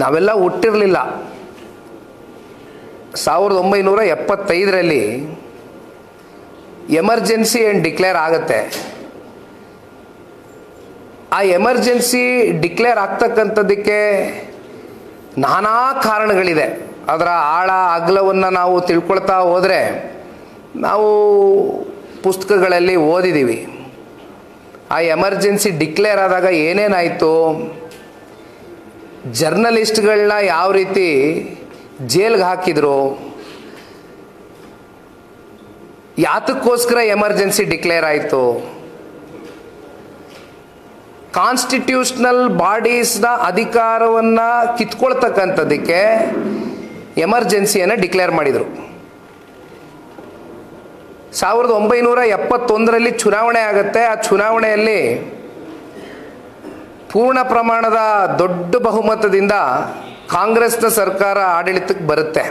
ನಾವೆಲ್ಲ ಹುಟ್ಟಿರಲಿಲ್ಲ. 1975ರಲ್ಲಿ ಎಮರ್ಜೆನ್ಸಿ ಏನು ಡಿಕ್ಲೇರ್ ಆಗುತ್ತೆ. ಆ ಎಮರ್ಜೆನ್ಸಿ ಡಿಕ್ಲೇರ್ ಆಗ್ತಕ್ಕಂಥದ್ದಕ್ಕೆ ನಾನಾ ಕಾರಣಗಳಿದೆ. ಅದರ ಆಳ ಅಗಲವನ್ನು ನಾವು ತಿಳ್ಕೊಳ್ತಾ ಹೋದರೆ ನಾವು ಪುಸ್ತಕಗಳಲ್ಲಿ ಓದಿದ್ದೀವಿ. ಆ ಎಮರ್ಜೆನ್ಸಿ ಡಿಕ್ಲೇರ್ ಆದಾಗ ಏನೇನಾಯಿತು, ಜರ್ನಲಿಸ್ಟ್ಗಳನ್ನ ಯಾವ ರೀತಿ ಜೈಲ್ಗೆ ಹಾಕಿದ್ರು, ಯಾತಕ್ಕೋಸ್ಕರ ಎಮರ್ಜೆನ್ಸಿ ಡಿಕ್ಲೇರ್ ಆಯಿತು, ಕಾನ್ಸ್ಟಿಟ್ಯೂಷನಲ್ ಬಾಡೀಸ್ನ ಅಧಿಕಾರವನ್ನು ಕಿತ್ಕೊಳ್ತಕ್ಕಂಥದ್ದಕ್ಕೆ ಎಮರ್ಜೆನ್ಸಿಯನ್ನು ಡಿಕ್ಲೇರ್ ಮಾಡಿದರು. 1971ರಲ್ಲಿ ಚುನಾವಣೆ ಆಗುತ್ತೆ. ಆ ಚುನಾವಣೆಯಲ್ಲಿ ಪೂರ್ಣ ಪ್ರಮಾಣದ ದೊಡ್ಡ ಬಹುಮತದಿಂದ ಕಾಂಗ್ರೆಸ್ನ ಸರ್ಕಾರ ಆಡಳಿತಕ್ಕೆ ಬರುತ್ತೆ.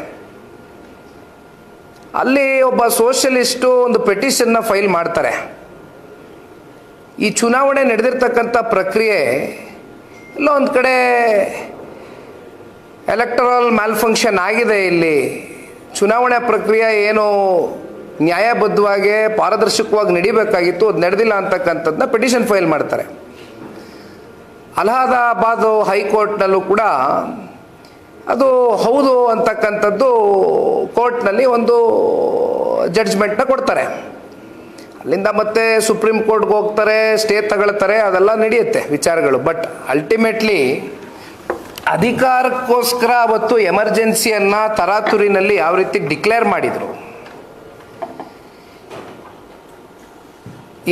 ಅಲ್ಲಿ ಒಬ್ಬ ಸೋಷಲಿಸ್ಟು ಒಂದು ಪೆಟಿಷನ್ನ ಫೈಲ್ ಮಾಡ್ತಾರೆ. ಈ ಚುನಾವಣೆ ನಡೆದಿರ್ತಕ್ಕಂಥ ಪ್ರಕ್ರಿಯೆ ಎಲ್ಲೋ ಒಂದು ಕಡೆ ಎಲೆಕ್ಟರಲ್ ಮ್ಯಾಲ್ಫಂಕ್ಷನ್ ಆಗಿದೆ. ಇಲ್ಲಿ ಚುನಾವಣೆ ಪ್ರಕ್ರಿಯೆ ಏನು ನ್ಯಾಯಬದ್ಧವಾಗಿ ಪಾರದರ್ಶಕವಾಗಿ ನಡಿಬೇಕಾಗಿತ್ತು, ಅದು ನಡೆದಿಲ್ಲ ಅಂತಕ್ಕಂಥದ್ದನ್ನ ಪೆಟಿಷನ್ ಫೈಲ್ ಮಾಡ್ತಾರೆ. ಅಲಹಾಬಾದ್ ಹೈಕೋರ್ಟ್ನಲ್ಲೂ ಕೂಡ ಅದು ಹೌದು ಅಂತಕ್ಕಂಥದ್ದು ಕೋರ್ಟ್ನಲ್ಲಿ ಒಂದು ಜಡ್ಜ್ಮೆಂಟ್ನ ಕೊಡ್ತಾರೆ. ಅಲ್ಲಿಂದ ಮತ್ತೆ ಸುಪ್ರೀಂ ಕೋರ್ಟ್ಗೆ ಹೋಗ್ತಾರೆ, ಸ್ಟೇ ತಗೊಳ್ತಾರೆ, ಅದೆಲ್ಲ ನಡೆಯುತ್ತೆ ವಿಚಾರಗಳು. ಬಟ್ ಅಲ್ಟಿಮೇಟ್ಲಿ ಅಧಿಕಾರಕ್ಕೋಸ್ಕರ ಅವತ್ತು ಎಮರ್ಜೆನ್ಸಿಯನ್ನು ತರಾತುರಿನಲ್ಲಿ ಯಾವ ರೀತಿ ಡಿಕ್ಲೇರ್ ಮಾಡಿದರು,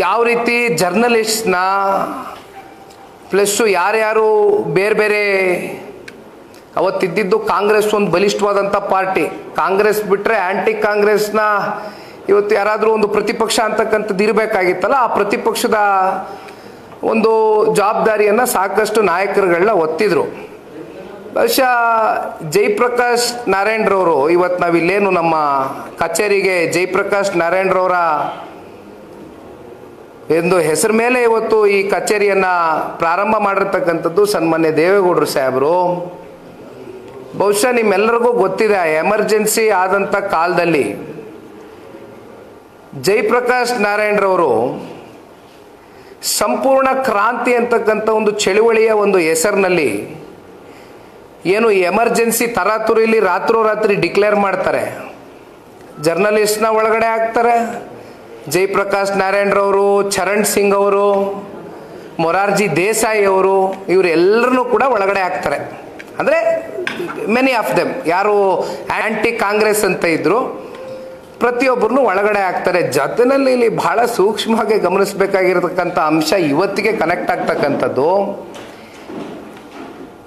ಯಾವ ರೀತಿ ಜರ್ನಲಿಸ್ಟ್ನ ಪ್ಲಸ್ಸು ಯಾರ್ಯಾರು ಬೇರೆ ಬೇರೆ ಅವತ್ತಿದ್ದು ಕಾಂಗ್ರೆಸ್ ಒಂದು ಬಲಿಷ್ಠವಾದಂಥ ಪಾರ್ಟಿ. ಕಾಂಗ್ರೆಸ್ ಬಿಟ್ಟರೆ ಆ್ಯಂಟಿ ಕಾಂಗ್ರೆಸ್ನ ಇವತ್ತು ಯಾರಾದರೂ ಒಂದು ಪ್ರತಿಪಕ್ಷ ಅಂತಕ್ಕಂಥದ್ದು ಇರಬೇಕಾಗಿತ್ತಲ್ಲ, ಆ ಪ್ರತಿಪಕ್ಷದ ಒಂದು ಜವಾಬ್ದಾರಿಯನ್ನು ಸಾಕಷ್ಟು ನಾಯಕರುಗಳನ್ನ ಒತ್ತಿದ್ರು. ಬಹುಶಃ ಜಯಪ್ರಕಾಶ್ ನಾರಾಯಣರವರು ಇವತ್ತು ನಾವಿಲ್ಲೇನು ನಮ್ಮ ಕಚೇರಿಗೆ ಜಯಪ್ರಕಾಶ್ ನಾರಾಯಣರವರ ಎಂದು ಹೆಸರು ಮೇಲೆ ಇವತ್ತು ಈ ಕಚೇರಿಯನ್ನು ಪ್ರಾರಂಭ ಮಾಡಿರ್ತಕ್ಕಂಥದ್ದು ಸನ್ಮಾನ್ಯ ದೇವೇಗೌಡರು ಸಾಹೇಬರು. ಬಹುಶಃ ನಿಮ್ಮೆಲ್ಲರಿಗೂ ಗೊತ್ತಿದೆ, ಎಮರ್ಜೆನ್ಸಿ ಆದಂಥ ಕಾಲದಲ್ಲಿ ಜಯಪ್ರಕಾಶ್ ನಾರಾಯಣರವರು ಸಂಪೂರ್ಣ ಕ್ರಾಂತಿ ಅಂತಕ್ಕಂಥ ಒಂದು ಚಳುವಳಿಯ ಒಂದು ಹೆಸರಿನಲ್ಲಿ ಏನು ಎಮರ್ಜೆನ್ಸಿ ತರಾತುರಿಲಿ ರಾತ್ರೋರಾತ್ರಿ ಡಿಕ್ಲೇರ್ ಮಾಡ್ತಾರೆ. ಜರ್ನಲಿಸ್ಟ್ನ ಒಳಗಡೆ ಹಾಕ್ತಾರೆ. ಜಯಪ್ರಕಾಶ್ ನಾರಾಯಣರವರು, ಚರಣ್ ಸಿಂಗ್ ಅವರು, ಮೊರಾರ್ಜಿ ದೇಸಾಯಿ ಅವರು, ಇವರೆಲ್ಲರನ್ನೂ ಕೂಡ ಒಳಗಡೆ ಹಾಕ್ತಾರೆ. ಅಂದರೆ ಮೆನಿ ಆಫ್ ದೆಮ್ ಯಾರು ಆ್ಯಂಟಿ ಕಾಂಗ್ರೆಸ್ ಅಂತ ಇದ್ದರು ಪ್ರತಿಯೊಬ್ಬರನ್ನು ಒಳಗಡೆ ಹಾಕ್ತಾರೆ. ಜೊತೆಯಲ್ಲಿ ಇಲ್ಲಿ ಬಹಳ ಸೂಕ್ಷ್ಮವಾಗಿ ಗಮನಿಸಬೇಕಾಗಿರತಕ್ಕಂಥ ಅಂಶ ಇವತ್ತಿಗೆ ಕನೆಕ್ಟ್ ಆಗ್ತಕ್ಕಂಥದ್ದು,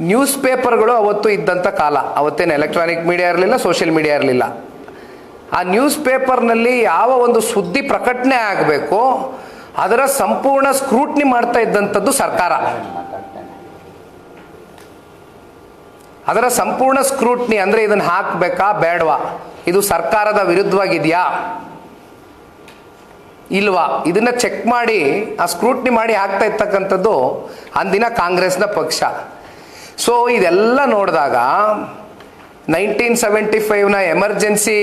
ನ್ಯೂಸ್ ಪೇಪರ್ಗಳು ಅವತ್ತು ಇದ್ದಂಥ ಕಾಲ. ಅವತ್ತೇನು ಎಲೆಕ್ಟ್ರಾನಿಕ್ ಮೀಡಿಯಾ ಇರಲಿಲ್ಲ, ಸೋಷಿಯಲ್ ಮೀಡಿಯಾ ಇರಲಿಲ್ಲ. ಆ ನ್ಯೂಸ್ ಪೇಪರ್ನಲ್ಲಿ ಯಾವ ಒಂದು ಸುದ್ದಿ ಪ್ರಕಟಣೆ ಆಗಬೇಕು ಅದರ ಸಂಪೂರ್ಣ ಸ್ಕ್ರೂಟ್ನಿ ಮಾಡ್ತಾ ಇದ್ದಂಥದ್ದು ಸರ್ಕಾರ. ಅದರ ಸಂಪೂರ್ಣ ಸ್ಕ್ರೂಟ್ನಿ ಅಂದರೆ ಇದನ್ನು ಹಾಕಬೇಕಾ ಬೇಡವಾ, ಇದು ಸರ್ಕಾರದ ವಿರುದ್ಧವಾಗಿದೆಯಾ ಇಲ್ವಾ, ಇದನ್ನು ಚೆಕ್ ಮಾಡಿ ಆ ಸ್ಕ್ರೂಟ್ನಿ ಮಾಡಿ ಹಾಕ್ತಾ ಇರ್ತಕ್ಕಂಥದ್ದು ಅಂದಿನ ಕಾಂಗ್ರೆಸ್ನ ಪಕ್ಷ. ಸೊ ಇದೆಲ್ಲ ನೋಡಿದಾಗ 1975ನ ಎಮರ್ಜೆನ್ಸಿ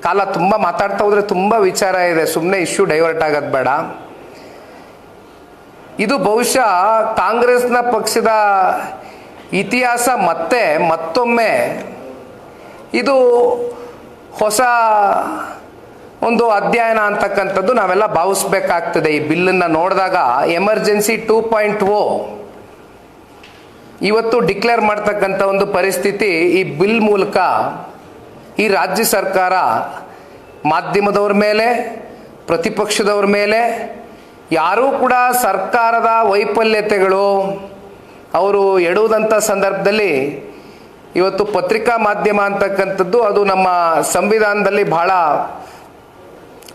ಕಾಲ ತುಂಬ ಮಾತಾಡ್ತಾ ಹೋದರೆ ತುಂಬ ವಿಚಾರ ಇದೆ, ಸುಮ್ಮನೆ ಇಶ್ಯೂ ಡೈವರ್ಟ್ ಆಗೋದು ಬೇಡ. ಇದು ಬಹುಶಃ ಕಾಂಗ್ರೆಸ್ನ ಪಕ್ಷದ ಇತಿಹಾಸ ಮತ್ತೊಮ್ಮೆ ಇದು ಹೊಸ ಒಂದು ಅಧ್ಯಯನ ಅಂತಕ್ಕಂಥದ್ದು ನಾವೆಲ್ಲ ಭಾವಿಸ್ಬೇಕಾಗ್ತದೆ. ಈ ಬಿಲ್ಲನ್ನು ನೋಡಿದಾಗ ಎಮರ್ಜೆನ್ಸಿ 2.0 ಇವತ್ತು ಡಿಕ್ಲೇರ್ ಮಾಡ್ತಕ್ಕಂಥ ಒಂದು ಪರಿಸ್ಥಿತಿ ಈ ಬಿಲ್ ಮೂಲಕ ಈ ರಾಜ್ಯ ಸರ್ಕಾರ ಮಾಧ್ಯಮದವ್ರ ಮೇಲೆ, ಪ್ರತಿಪಕ್ಷದವ್ರ ಮೇಲೆ, ಯಾರೂ ಕೂಡ ಸರ್ಕಾರದ ವೈಫಲ್ಯತೆಗಳು ಅವರು ಎಡುವುದಂಥ ಸಂದರ್ಭದಲ್ಲಿ ಇವತ್ತು ಪತ್ರಿಕಾ ಮಾಧ್ಯಮ ಅಂತಕ್ಕಂಥದ್ದು ಅದು ನಮ್ಮ ಸಂವಿಧಾನದಲ್ಲಿ ಬಹಳ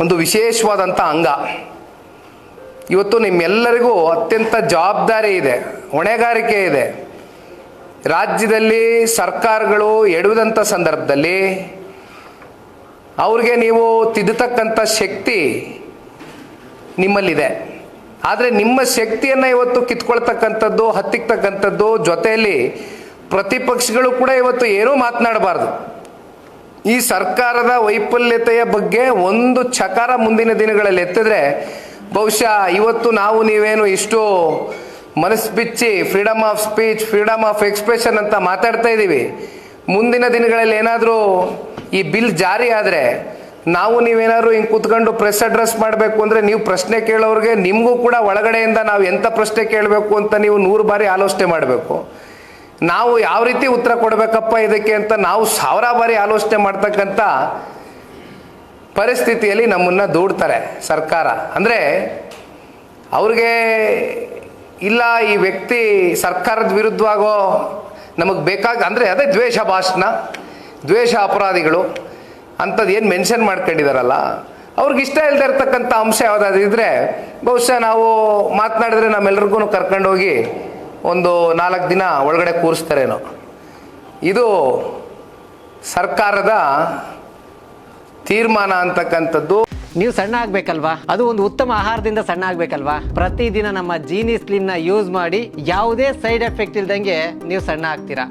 ಒಂದು ವಿಶೇಷವಾದಂಥ ಅಂಗ. ಇವತ್ತು ನಿಮ್ಮೆಲ್ಲರಿಗೂ ಅತ್ಯಂತ ಜವಾಬ್ದಾರಿ ಇದೆ, ಹೊಣೆಗಾರಿಕೆ ಇದೆ. ರಾಜ್ಯದಲ್ಲಿ ಸರ್ಕಾರಗಳು ಎಡುವುದಂಥ ಸಂದರ್ಭದಲ್ಲಿ ಅವ್ರಿಗೆ ನೀವು ತಿದ್ದತಕ್ಕಂಥ ಶಕ್ತಿ ನಿಮ್ಮಲ್ಲಿದೆ. ಆದರೆ ನಿಮ್ಮ ಶಕ್ತಿಯನ್ನು ಇವತ್ತು ಕಿತ್ಕೊಳ್ತಕ್ಕಂಥದ್ದು, ಹತ್ತಿಕ್ಕತಕ್ಕಂಥದ್ದು, ಜೊತೆಯಲ್ಲಿ ಪ್ರತಿಪಕ್ಷಗಳು ಕೂಡ ಇವತ್ತು ಏನೂ ಮಾತನಾಡಬಾರ್ದು. ಈ ಸರ್ಕಾರದ ವೈಫಲ್ಯತೆಯ ಬಗ್ಗೆ ಒಂದು ಚಕಾರ ಮುಂದಿನ ದಿನಗಳಲ್ಲಿ ಎತ್ತಿದ್ರೆ ಬಹುಶಃ ಇವತ್ತು ನಾವು ನೀವೇನು ಇಷ್ಟು ಮನಸ್ಸು ಬಿಚ್ಚಿ freedom of speech, freedom of expression ಅಂತ ಮಾತಾಡ್ತಾ ಇದ್ದೀವಿ. ಮುಂದಿನ ದಿನಗಳಲ್ಲಿ ಏನಾದರೂ ಈ ಬಿಲ್ ಜಾರಿ ಆದರೆ ನಾವು ನೀವೇನಾದ್ರು ಹಿಂಗೆ ಕೂತ್ಕೊಂಡು ಪ್ರೆಸ್ ಅಡ್ರೆಸ್ ಮಾಡಬೇಕು ಅಂದರೆ ನೀವು ಪ್ರಶ್ನೆ ಕೇಳೋರಿಗೆ ನಿಮಗೂ ಕೂಡ ಒಳಗಡೆಯಿಂದ ನಾವು ಎಂಥ ಪ್ರಶ್ನೆ ಕೇಳಬೇಕು ಅಂತ ನೀವು 100 ಬಾರಿ ಆಲೋಚನೆ ಮಾಡಬೇಕು. ನಾವು ಯಾವ ರೀತಿ ಉತ್ತರ ಕೊಡಬೇಕಪ್ಪ ಇದಕ್ಕೆ ಅಂತ ನಾವು 1000 ಬಾರಿ ಆಲೋಚನೆ ಮಾಡ್ತಕ್ಕಂಥ ಪರಿಸ್ಥಿತಿಯಲ್ಲಿ ನಮ್ಮನ್ನು ದೂಡ್ತಾರೆ ಸರ್ಕಾರ. ಅಂದರೆ ಅವ್ರಿಗೆ ಇಲ್ಲ ಈ ವ್ಯಕ್ತಿ ಸರ್ಕಾರದ ವಿರುದ್ಧವಾಗೋ ನಮಗೆ ಅಂದರೆ ಅದೇ ದ್ವೇಷ ಭಾಷಣ, ದ್ವೇಷ ಅಪರಾಧಿಗಳು ಅಂಥದ್ದು ಏನು ಮೆನ್ಷನ್ ಮಾಡ್ಕೊಂಡಿದಾರಲ್ಲ, ಅವ್ರಿಗೆ ಇಷ್ಟ ಇಲ್ಲದೆ ಇರ್ತಕ್ಕಂಥ ಅಂಶ ಯಾವುದಾದ್ರು ಇದ್ದರೆ ಬಹುಶಃ ನಾವು ಮಾತನಾಡಿದ್ರೆ ನಮ್ಮೆಲ್ರಿಗೂ ಕರ್ಕೊಂಡೋಗಿ ಒಂದು 4 ದಿನ ಒಳಗಡೆ ಕೂರಿಸ್ತಾರೇನೋ. ಇದು ಸರ್ಕಾರದ ತೀರ್ಮಾನ ಅಂತಕ್ಕಂಥದ್ದು. ನೀವು ಸಣ್ಣ ಆಗ್ಬೇಕಲ್ವಾ, ಅದು ಒಂದು ಉತ್ತಮ ಆಹಾರದಿಂದ ಸಣ್ಣ ಆಗ್ಬೇಕಲ್ವಾ. ಪ್ರತಿದಿನ ನಮ್ಮ ಜೀನಿ ಸ್ಲಿಮ್ನ ಯೂಸ್ ಮಾಡಿ ಯಾವುದೇ ಸೈಡ್ ಎಫೆಕ್ಟ್ ಇಲ್ದಂಗೆ ನೀವು ಸಣ್ಣ ಆಗ್ತೀರಾ.